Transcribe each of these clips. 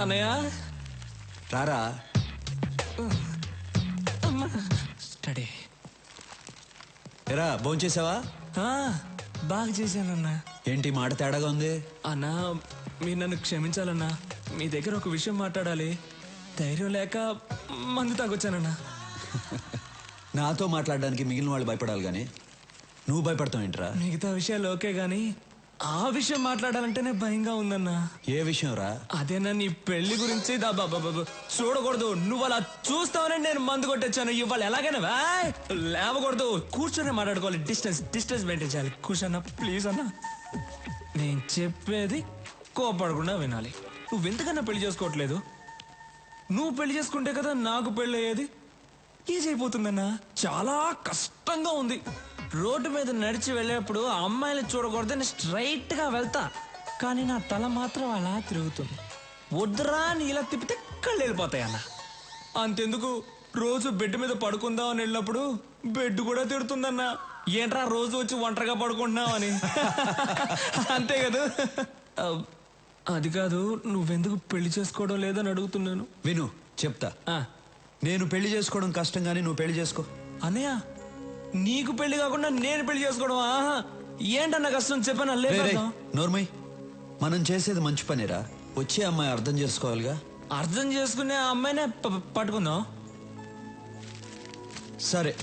అన్నయ్య రారా. స్టడీ ఎరా భోంచేసావా? బాగా చేశానన్నా. ఏంటి మాట తేడాగా ఉంది? అన్నా మీరు నన్ను క్షమించాలన్నా. మీ దగ్గర ఒక విషయం మాట్లాడాలి. ధైర్యం లేక మందు తాగొచ్చానన్నా. నాతో మాట్లాడడానికి మిగిలిన వాళ్ళు భయపడాలి కానీ నువ్వు భయపడతావు ఏంట్రా? మిగతా విషయాలు ఓకే గానీ ఆ విషయం మాట్లాడాలంటేనే భయంగా ఉందన్నా. ఏ విషయం రా? అదేనా నీ పెళ్లి గురించి. చూడకూడదు. నువ్వు అలా చూస్తావని నేను మందు కొట్టొచ్చాను. ఇవాళ ఎలాగైనా లేవకూడదు. కూర్చొని మాట్లాడుకోవాలి. డిస్టెన్స్ మెయింటైన్ చేయాలి. కూర్చోన్నా ప్లీజ్ అన్నా. నేను చెప్పేది కోపడకుండా వినాలి. నువ్వెందుకన్నా పెళ్లి చేసుకోవట్లేదు? నువ్వు పెళ్లి చేసుకుంటే కదా నాకు పెళ్లి అయ్యేది. ఈజీ అయిపోతుందన్నా. చాలా కష్టంగా ఉంది. రోడ్డు మీద నడిచి వెళ్ళేప్పుడు అమ్మాయిలు చూడకూడదని స్ట్రైట్ గా వెళ్తా, కానీ నా తల మాత్రం అలా తిరుగుతుంది. వద్దురా అని ఇలా తిప్పితే కళ్ళు వెళ్ళిపోతాయి అన్న. అంతెందుకు, రోజు బెడ్ మీద పడుకుందాం అని వెళ్ళినప్పుడు బెడ్ కూడా తిడుతుందన్నా. ఏంట్రా రోజు వచ్చి ఒంటరిగా పడుకుంటున్నావు అని. అంతే కదా. అది కాదు, నువ్వెందుకు పెళ్లి చేసుకోవడం లేదని అడుగుతున్నాను. విను చెప్తా. నేను పెళ్లి చేసుకోవడం కష్టం కానీ నువ్వు పెళ్లి చేసుకో. అన్నయ్య నీకు పెళ్లి కాకుండా నేను పెళ్లి చేసుకోవడం ఏంటన్నా కష్టం చెప్పనా? లేదు నోర్మై, మనం చేసేది మంచి పనిరా. వచ్చే అమ్మాయి అర్థం చేసుకోవాలిగా. అర్థం చేసుకునే అమ్మాయినే పట్టుకుందాం. సరే,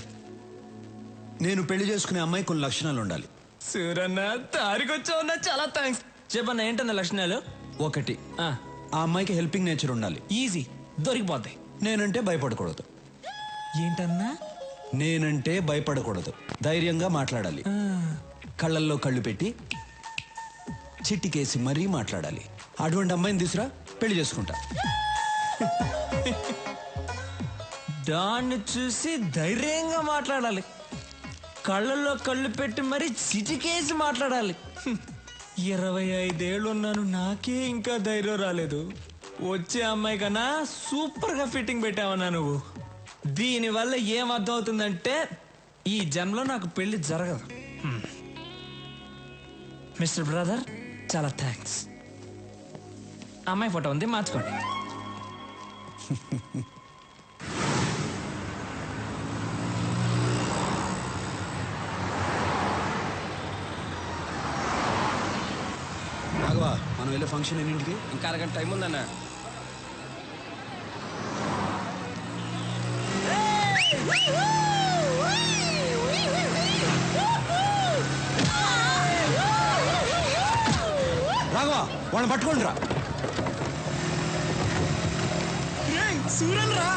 నేను పెళ్లి చేసుకునే అమ్మాయి కొన్ని లక్షణాలు ఉండాలి. సూరన్న తారికొచ్చావున్నా, చాలా థ్యాంక్స్. చెప్పన్నా ఏంటన్నా లక్షణాలు? ఒకటి, ఆ అమ్మాయికి హెల్పింగ్ నేచర్ ఉండాలి. ఈజీ, దొరికిపోతాయి. నేనంటే భయపడకూడదు. ఏంటన్నా? నేనంటే భయపడకూడదు. ధైర్యంగా మాట్లాడాలి. కళ్ళల్లో కళ్ళు పెట్టి చిట్టికేసి మరీ మాట్లాడాలి. అటువంటి అమ్మాయిని తీసురా, పెళ్లి చేసుకుంటా. దాన్ని చూసి ధైర్యంగా మాట్లాడాలి. కళ్ళల్లో కళ్ళు పెట్టి మరీ చిటికేసి మాట్లాడాలి. 25 ఏళ్ళు ఉన్నాను, నాకే ఇంకా ధైర్యం రాలేదు. వచ్చే అమ్మాయి కన్నా సూపర్ గా ఫిట్టింగ్ పెట్టావన్నా నువ్వు. దీనివల్ల ఏం అర్థం అవుతుందంటే ఈ జన్మలో నాకు పెళ్లి జరగదు. మిస్టర్ బ్రదర్, చాలా థ్యాంక్స్. అమ్మాయి ఫోటో ఉంది, మార్చుకోండి. రాఘవా, మనం వెళ్ళే ఫంక్షన్ ఎన్నింటికి? ఇంకా అరగంట టైం ఉందన్నా. రాఘవా, వాళ్ళని పట్టుకోండి రా. సూరన్ రా.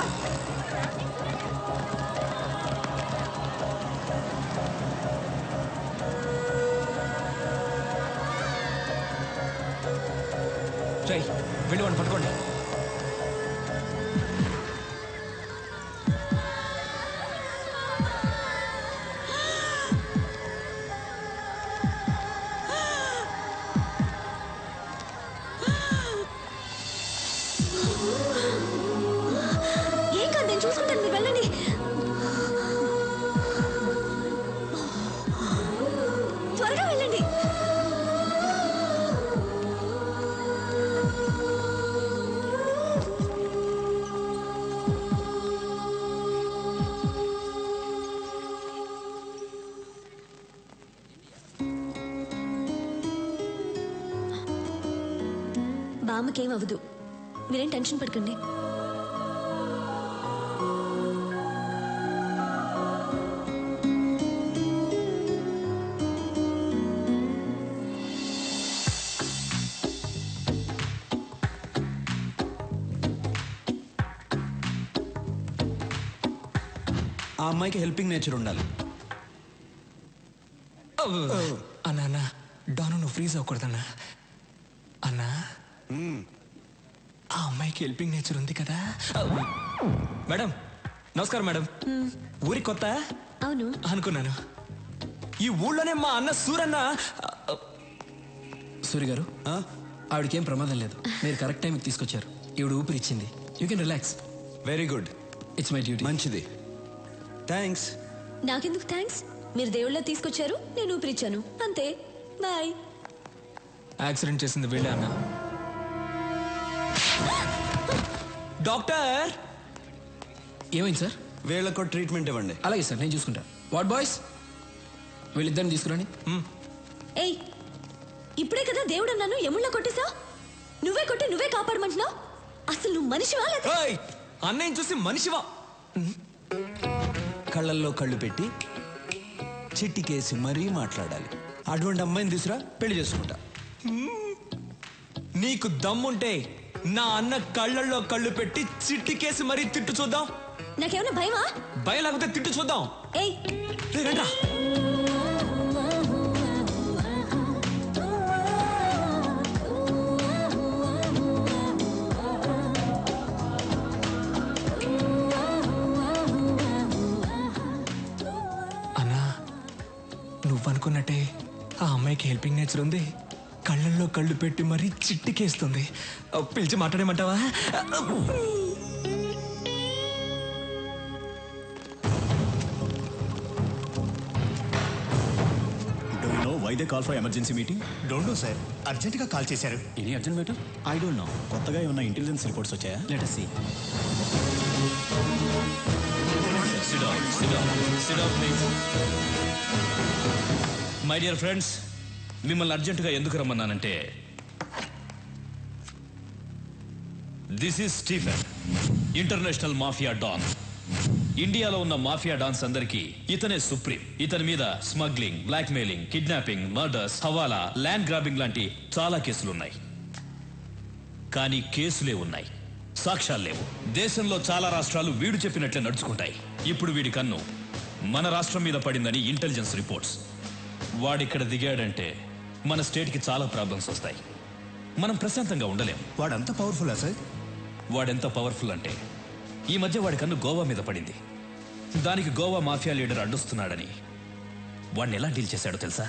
వెళ్ళి వాడిని పట్టుకోండి. ఏం కాదు, నేను చూసుకుంటాను, మీరు వెళ్ళండి. త్వరగా వెళ్ళండి. బామ్మకేం అవ్వదు, మీరేం టెన్షన్ పడకండి. ఆ అమ్మాయికి హెల్పింగ్ నేచర్ ఉండాలి. అన్నా డాను, నువ్వు ఫ్రీజ్ అవ్వకూడదన్నా. అన్నా, ఆ అమ్మాయికి హెల్పింగ్ నేచర్ ఉంది కదా. మేడం నమస్కారం. మేడం, ఊరి కొత్త? అవును అనుకున్నాను. ఈ ఊళ్ళోనే మా అన్న సూరన్న. సూరి గారు, ఆవిడకేం ప్రమాదం లేదు. మీరు కరెక్ట్ టైంకి తీసుకొచ్చారు. ఈవిడ ఊపిరిచ్చింది. You can relax. Very good. It's my duty. మంచిది, థ్యాంక్స్. నాకెందుకు థ్యాంక్స్? మీరు దేవుళ్ళ తీసుకొచ్చారు, నేను ఊపిరిచ్చాను, అంతే. బాయ్. యాక్సిడెంట్ చేసింది వీళ్ళే అన్న. డాక్టర్ ఏమైంది సార్? వీళ్ళకు ట్రీట్మెంట్ ఇవ్వండి. అలాగే సార్, నేను చూసుకుంటా. వాట్ బాయ్స్, వీళ్ళిద్దరిని తీసుకురండి. ఏయ్, ఇప్పుడే కదా దేవుడు అన్నాను ఎముళ్ళ కొట్టేసా? నువ్వే కొట్టి నువ్వే కాపాడమంటున్నావు. అసలు నువ్వు మనిషివా లేదా? ఏయ్, అన్నయ్యని చూసి మనిషివా? కళ్ళల్లో కళ్ళు పెట్టి చిట్టికేసి మరీ మాట్లాడాలి. అటువంటి అమ్మాయిని తీసురా, పెళ్లి చేసుకుంటా. నీకు దమ్ముంటే నా అన్న కళ్ళల్లో కళ్ళు పెట్టి చిట్టికేసి మరీ తిట్టు చూద్దాం. నాకేమైనా భయమా? భయం లేకపోతే తిట్టు చూద్దాం. ఏయ్, రండ్రా. అన్నా, నువ్వనుకున్నట్టే ఆ అమ్మాయికి హెల్పింగ్ నేచర్ ఉంది. కళ్ళల్లో కళ్ళు పెట్టి మరీ చిట్టికేస్తుంది. పిలిచి మాట్లాడేమంటావా? Why they call for emergency meeting? Don't know sir, అర్జెంటుగా కాల్ చేశారు. Any urgent matter? I don't know. కొత్తగా ఏమన్నా ఇంటెలిజెన్స్ రిపోర్ట్స్ వచ్చాయా? Let us see. Sit down, please. My dear friends, మిమ్మల్ని అర్జెంటుగా ఎందుకు రమ్మన్నానంటే, this is Stephen, international mafia don. ఇండియాలో ఉన్న మాఫియా డాన్స్ అందరికీ ఇతనే సుప్రీం. ఇతని మీద smuggling, blackmailing, kidnapping, murders, hawala, land grabbing లాంటి చాలా కేసులున్నాయి. కానీ కేసులే ఉన్నాయి, సాక్ష్యాలు లేవు. దేశంలో చాలా రాష్ట్రాలు వీడు చెప్పినట్లే నడుచుకుంటాయి. ఇప్పుడు వీడి కన్ను మన రాష్ట్రం మీద పడిందని ఇంటెలిజెన్స్ రిపోర్ట్స్. వాడిక్కడ దిగాడంటే మన స్టేట్కి చాలా ప్రాబ్లమ్స్ వస్తాయి. మనం ప్రశాంతంగా ఉండలేం. వాడంత పవర్ఫుల్లా సార్? వాడెంత పవర్ఫుల్ అంటే, ఈ మధ్య వాడి కన్ను గోవా మీద పడింది. దానికి గోవా మాఫియా లీడర్ అడ్డొస్తున్నాడని వాడిని ఎలా డీల్ చేశాడో తెలుసా?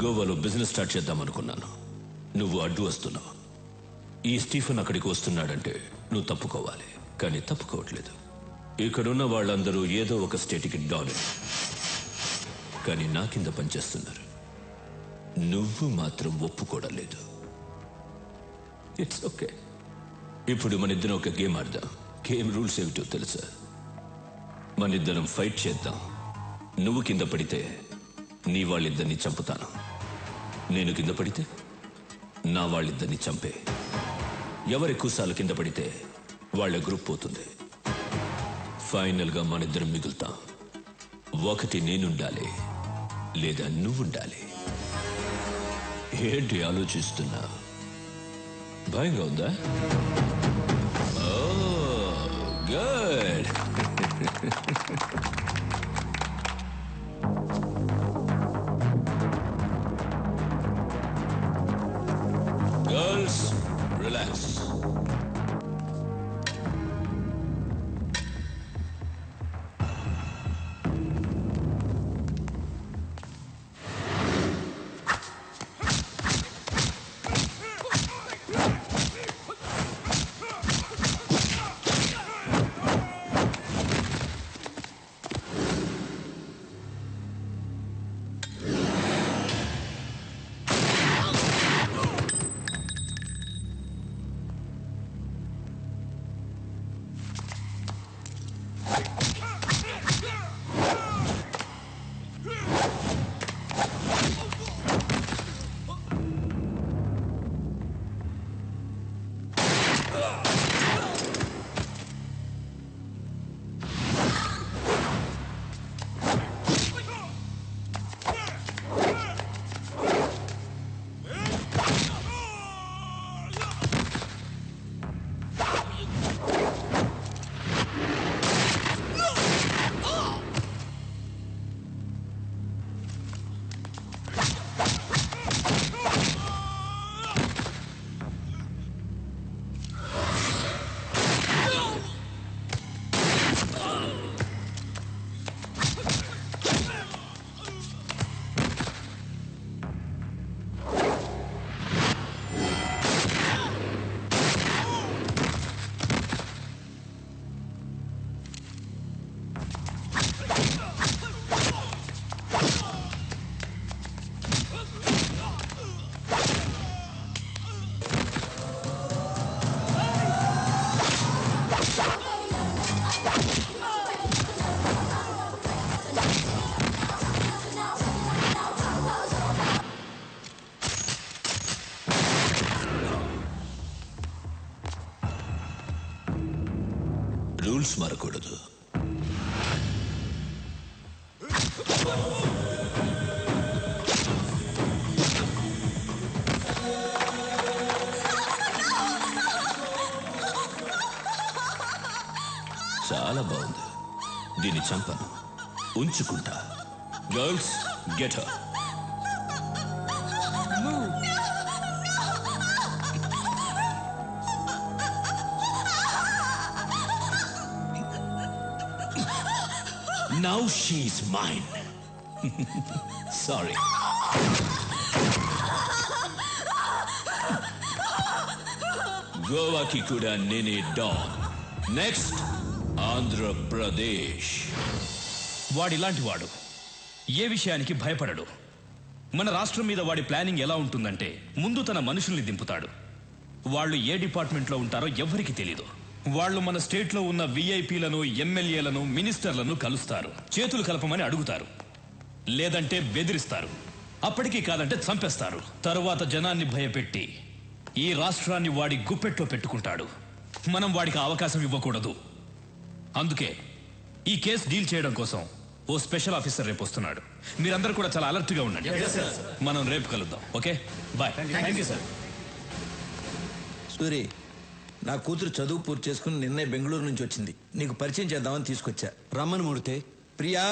గోవాలో బిజినెస్ స్టార్ట్ చేద్దాం అనుకున్నాను. నువ్వు అడ్డు వస్తున్నావు. ఈ స్టీఫెన్ అక్కడికి వస్తున్నాడంటే నువ్వు తప్పుకోవాలి, కానీ తప్పుకోవట్లేదు. ఇక్కడున్న వాళ్ళందరూ ఏదో ఒక స్టేట్కి డాన్, కానీ నా కింద పనిచేస్తున్నారు. నువ్వు మాత్రం ఒప్పుకోవడం లేదు. It's okay. ఇప్పుడు మన ఇద్దరం ఒక గేమ్ ఆడదాం. గేమ్ రూల్స్ ఏమిటో తెలుసా? మన ఇద్దరం ఫైట్ చేద్దాం. నువ్వు కింద పడితే నీ వాళ్ళిద్దరిని చంపుతాను. నేను కింద పడితే నా వాళ్ళిద్దరిని చంపే. ఎవరి ఎక్కువసార్లు కింద పడితే వాళ్ళ గ్రూప్ పోతుంది. ఫైనల్గా మనిద్దరం మిగులుతాం. ఒకటి నేనుండాలి, లేదా నువ్వుండాలి. ఏంటి ఆలోచిస్తున్నా? భయంగా ఉందా? గుడ్. Girls, relax. రూల్స్ మారకూడదు. చాలా బాగుంది. దీన్ని చంపను, ఉంచుకుంటా. Girls get her. Now she's mine. Sorry. గోవాకి కూడా నేనే డాన్. నెక్స్ట్ ఆంధ్రప్రదేశ్. వాడిలాంటి వాడు ఏ విషయానికి భయపడడు. మన రాష్ట్రం మీద వాడి ప్లానింగ్ ఎలా ఉంటుందంటే, ముందు తన మనుషుల్ని దింపుతాడు. వాళ్ళు ఏ డిపార్ట్మెంట్లో ఉంటారో ఎవ్వరికి తెలీదు. వాళ్ళు మన స్టేట్లో ఉన్న విఐపీలను, ఎమ్మెల్యేలను, మినిస్టర్లను కలుస్తారు. చేతులు కలపమని అడుగుతారు, లేదంటే బెదిరిస్తారు. అప్పటికీ కాదంటే చంపేస్తారు. తరువాత జనాన్ని భయపెట్టి ఈ రాష్ట్రాన్ని వాడి గుప్పెట్లో పెట్టుకుంటాడు. మనం వాడికి అవకాశం ఇవ్వకూడదు. అందుకే ఈ కేసు డీల్ చేయడం కోసం ఓ స్పెషల్ ఆఫీసర్ రేపు వస్తున్నాడు. మీరందరూ కూడా చాలా అలర్ట్ గా ఉండండి. మనం రేపు కలుద్దాం. Okay, bye. Thank you sir. Suri, నా కూతురు చదువు పూర్తి చేసుకుని నిన్నే బెంగళూరు నుంచి వచ్చింది. నీకు పరిచయం చేద్దామని తీసుకొచ్చా. రమ్మని మూర్తి. ప్రియా,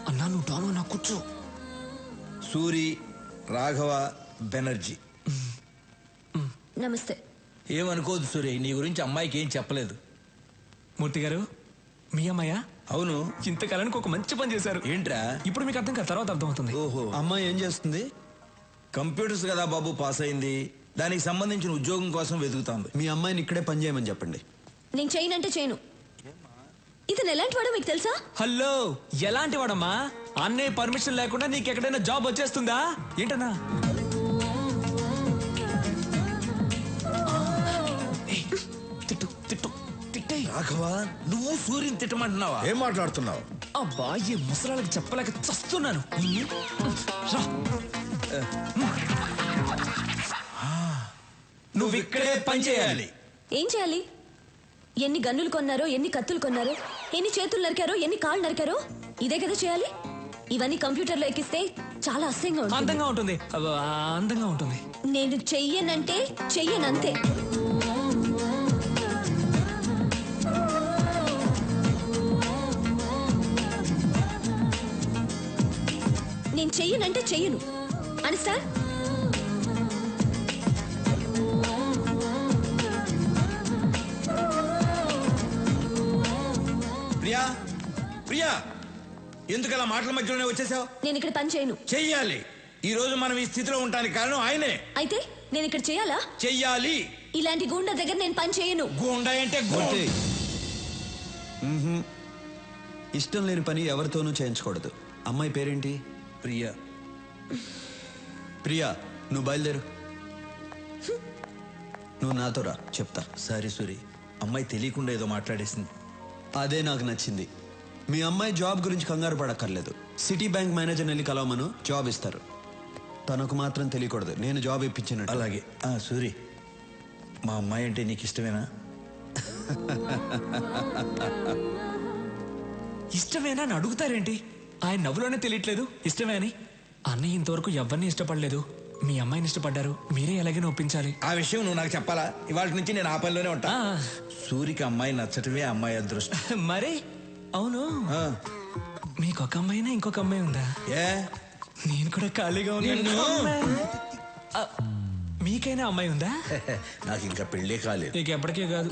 అన్నా నువ్వు డాను, నా కూర్చో. సూరి, రాఘవ బెనర్జీ. నమస్తే. ఏమనుకోదు సూరి, నీ గురించి అమ్మాయికి ఏం చెప్పలేదు. మూర్తి గారు, మీ అమ్మాయ? అవును. ఇంతకాలానికి ఒక మంచి పని చేశారు. ఏంట్రా? ఇప్పుడు మీకు అర్థం కాదు, తర్వాత అర్థమవుతుంది. ఓహో, అమ్మాయి ఏం చేస్తుంది? కంప్యూటర్స్ కదా బాబు, పాస్ అయింది. దానికి సంబంధించిన ఉద్యోగం కోసం వెతుకుతాంది. మీ అమ్మాయిని ఇక్కడే పని చేయమని చెప్పండి. నేను చేయనంటే చేయను. ఇతను ఎలాంటి వాడో మీకు తెలుసా? హలో, ఎలాంటి వాడమ్మా? అన్నయ్య పర్మిషన్ లేకుండా నీకు ఎక్కడైనా జాబ్ వచ్చేస్తుందా ఏంటన్నా? తిట్టు తిట్టు తిట్టే. రాఘవ, నువ్వు సూర్యుని తిట్టమంటున్నావా? ఏం మాట్లాడుతున్నావు? అబ్బా, ఈ ముసలాళ్ళకి చెప్పలేక చస్తున్నాను. రా. నువ్వు ఇక్కడే పని చేయాలి. ఏం చేయాలి? ఎన్ని గన్నులు కొన్నారో, ఎన్ని కత్తులు కొన్నారో, ఎన్ని చేతులు నరికారో, ఎన్ని కాళ్ళు నరికారో, ఇదే కదా చేయాలి. ఇవన్నీ కంప్యూటర్లో ఎక్కిస్తే చాలా అసహ్యంగా ఉంటుంది. అందంగా ఉంటుంది. అందంగా ఉంటుంది. నేను చెయ్యనంటే చెయ్యనంతే. నేను చెయ్యనంటే చెయ్యను. అండర్స్టాండ్? ప్రియా, ప్రియా, ఎందుకు అలా మాటల మధ్యలోనే వచ్చేసావు? నేను ఇక్కడ పని చేయను. చెయ్యాలి. ఈ రోజు మనం ఈ స్థితిలో ఉండడానికి కారణం ఆయనే. అయితే నేను ఇక్కడ చేయాలా? చెయ్యాలి. ఇలాంటి గూండా దగ్గర నేను పని చేయను. గూండా అంటే మూర్తి. ఇష్టం లేని పని ఎవరితోనూ చేయించకూడదు. అమ్మాయి పేరేంటి? ప్రియా. ప్రియా, నువ్వు బయలుదేరు. నువ్వు నాతో రా, చెప్తా. సారీ సూరి, అమ్మాయి తెలియకుండా ఏదో మాట్లాడేసింది. అదే నాకు నచ్చింది. మీ అమ్మాయి జాబ్ గురించి కంగారు పడక్కర్లేదు. సిటీ బ్యాంక్ మేనేజర్ వెళ్ళి కలవమను, జాబ్ ఇస్తారు. తనకు మాత్రం తెలియకూడదు నేను జాబ్ ఇప్పించినట్టు. అలాగే. సూరి, మా అమ్మాయి అంటే నీకు ఇష్టమేనా? ఇష్టమేనా అని అడుగుతారేంటి? ఆయన నవ్వులోనే తెలియట్లేదు ఇష్టమే అని. అన్నయ్య ఇంతవరకు ఎవరిని ఇష్టపడలేదు. మీ అమ్మాయిని ఇష్టపడ్డారు. మీరే ఎలాగైనా ఒప్పించాలి. ఆ విషయం నువ్వు నాకు చెప్పాలా? ఇవాళ నుంచి నేను ఆ పనిలోనే ఉంటా. ఆ. సూరికి అమ్మాయి నచ్చటమే అమ్మాయి అదృష్టం. మరి అవును, మీకు ఒక అమ్మాయినా ఇంకొక అమ్మాయి ఉందా? ఏ, నేను కూడా ఖాళీగా ఉన్నాను. మీకైనా అమ్మాయి ఉందా? నాకు ఇంకా పెళ్ళే కాలేదు. నీకు ఎప్పటికే కాదు.